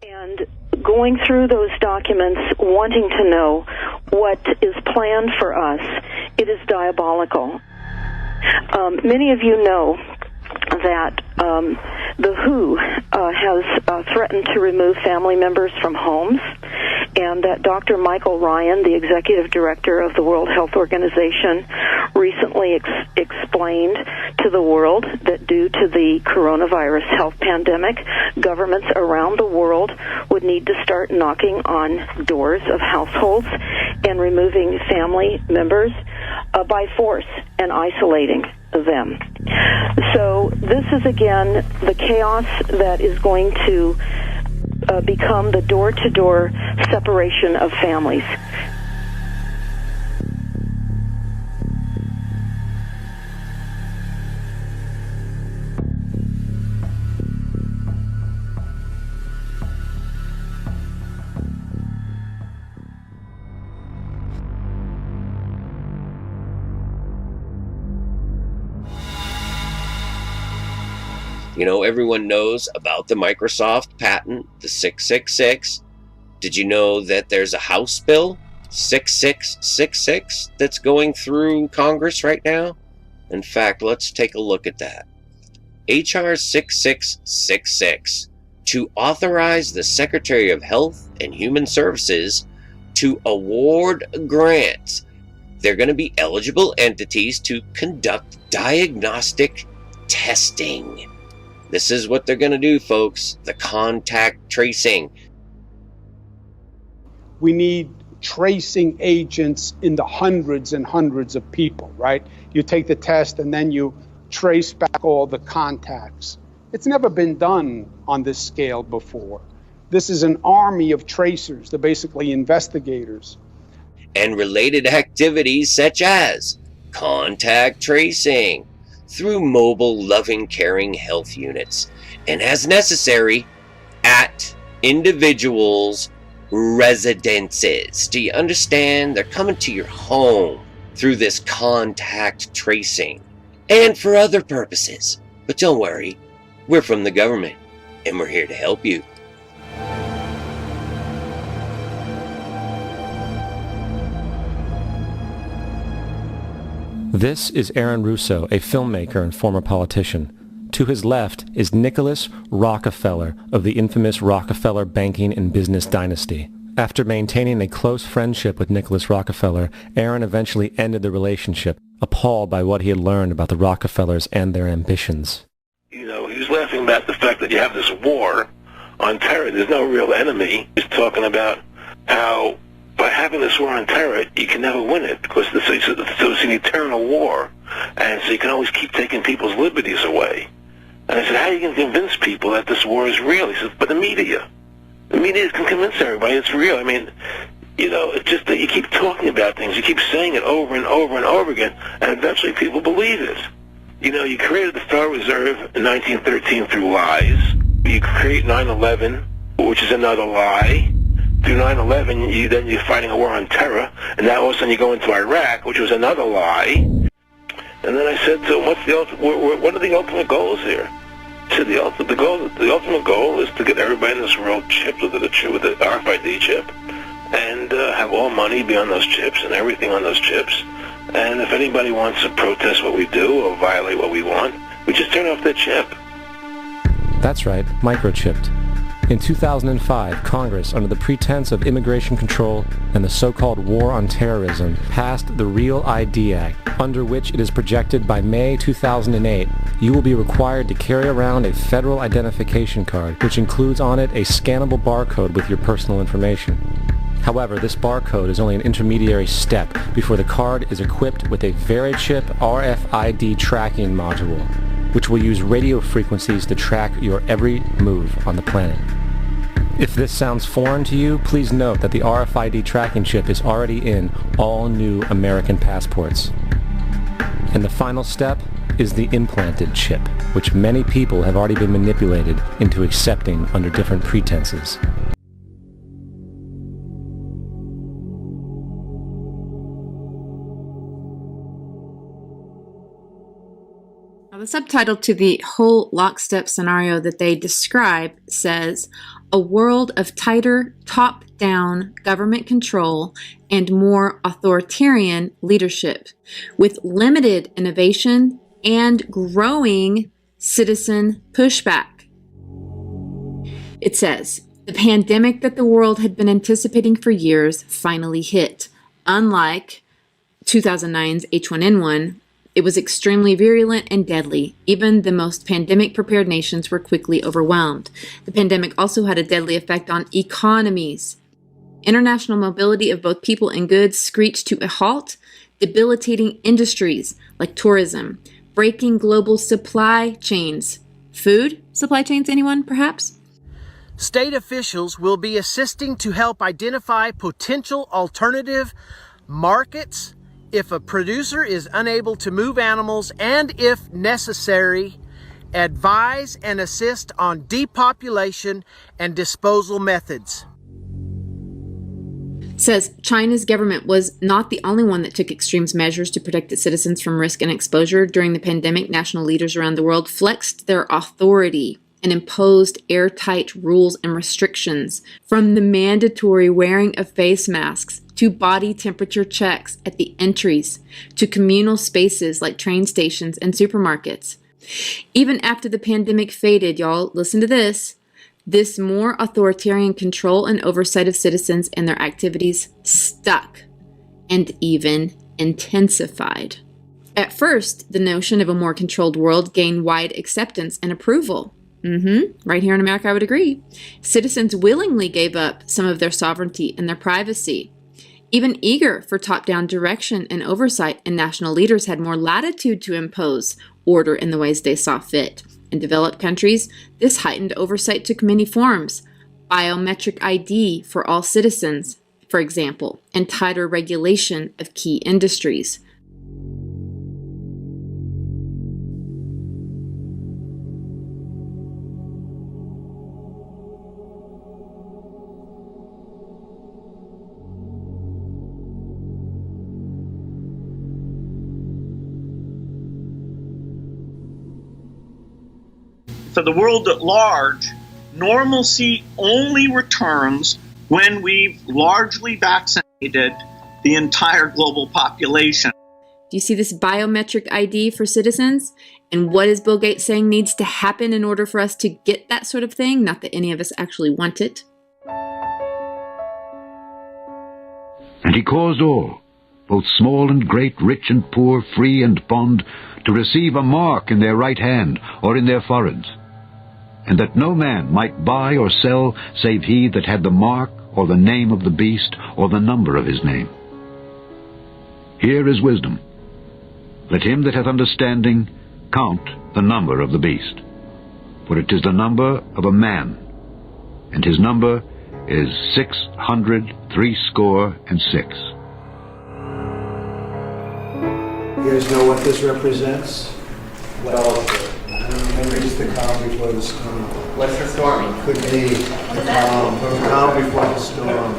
And going through those documents, wanting to know what is planned for us, it is diabolical. Many of you know that the WHO has threatened to remove family members from homes, and that Dr. Michael Ryan, the executive director of the World Health Organization, recently explained to the world that due to the coronavirus health pandemic, governments around the world would need to start knocking on doors of households and removing family members by force and isolating them. So this is, again, the chaos that is going to become the door-to-door separation of families. You know, everyone knows about the Microsoft patent, the 666. Did you know that there's a House bill, 6666, that's going through Congress right now? In fact, let's take a look at that. H.R. 6666, to authorize the Secretary of Health and Human Services to award grants. They're going to be eligible entities to conduct diagnostic testing. This is what they're going to do, folks. The contact tracing. We need tracing agents in the hundreds and hundreds of people, right? You take the test and then you trace back all the contacts. It's never been done on this scale before. This is an army of tracers. They're basically investigators. And related activities such as contact tracing through mobile, loving, caring health units, and as necessary, at individuals' residences. Do you understand? They're coming to your home through this contact tracing, and for other purposes. But don't worry, we're from the government, and we're here to help you. This is Aaron Russo, a filmmaker and former politician. To his left is Nicholas Rockefeller of the infamous Rockefeller banking and business dynasty. After maintaining a close friendship with Nicholas Rockefeller, Aaron eventually ended the relationship, appalled by what he had learned about the Rockefellers and their ambitions. You know, he was laughing about the fact that you have this war on terror. There's no real enemy. He's talking about how by having this war on terror, you can never win it because it's an eternal war, and so you can always keep taking people's liberties away. And I said, how are you going to convince people that this war is real? He says, but the media can convince everybody it's real. I mean, you know, it's just that you keep talking about things, you keep saying it over and over and over again, and eventually people believe it. You know, you created the Federal Reserve in 1913 through lies. You create 9/11, which is another lie. Through 9/11, then you're fighting a war on terror, and now all of a sudden you go into Iraq, which was another lie. And then I said to him, what are the ultimate goals here? He said, the ultimate goal is to get everybody in this world chipped with the RFID chip, and have all money be on those chips and everything on those chips. And if anybody wants to protest what we do or violate what we want, we just turn off their chip. That's right, microchipped. In 2005, Congress, under the pretense of immigration control and the so-called War on Terrorism, passed the REAL ID Act, under which it is projected by May 2008, you will be required to carry around a federal identification card, which includes on it a scannable barcode with your personal information. However, this barcode is only an intermediary step before the card is equipped with a VeriChip RFID tracking module, which will use radio frequencies to track your every move on the planet. If this sounds foreign to you, please note that the RFID tracking chip is already in all new American passports. And the final step is the implanted chip, which many people have already been manipulated into accepting under different pretenses. Now, the subtitle to the whole lockstep scenario that they describe says, a world of tighter, top-down government control and more authoritarian leadership, with limited innovation and growing citizen pushback. It says, the pandemic that the world had been anticipating for years finally hit. Unlike 2009's H1N1, it was extremely virulent and deadly. Even the most pandemic-prepared nations were quickly overwhelmed. The pandemic also had a deadly effect on economies. International mobility of both people and goods screeched to a halt, debilitating industries like tourism, breaking global supply chains. Food supply chains, anyone, perhaps? State officials will be assisting to help identify potential alternative markets if a producer is unable to move animals, and if necessary, advise and assist on depopulation and disposal methods. Says China's government was not the only one that took extreme measures to protect its citizens from risk and exposure. During the pandemic, national leaders around the world flexed their authority and imposed airtight rules and restrictions, from the mandatory wearing of face masks to body temperature checks at the entries to communal spaces like train stations and supermarkets. Even after the pandemic faded, y'all, listen to this more authoritarian control and oversight of citizens and their activities stuck and even intensified. At first, the notion of a more controlled world gained wide acceptance and approval. Right here in America, I would agree. Citizens willingly gave up some of their sovereignty and their privacy, even eager for top-down direction and oversight, and national leaders had more latitude to impose order in the ways they saw fit. In developed countries, this heightened oversight took many forms. Biometric ID for all citizens, for example, and tighter regulation of key industries. For the world at large, normalcy only returns when we've largely vaccinated the entire global population. Do you see this biometric ID for citizens? And what is Bill Gates saying needs to happen in order for us to get that sort of thing? Not that any of us actually want it. And he caused all, both small and great, rich and poor, free and bond, to receive a mark in their right hand or in their foreheads, and that no man might buy or sell save he that had the mark or the name of the beast or the number of his name. Here is wisdom. Let him that hath understanding count the number of the beast, for it is the number of a man, and his number is 666. You guys know what this represents? Well, it's the calm before the storm. What's the storming? Could be the calm before the storm.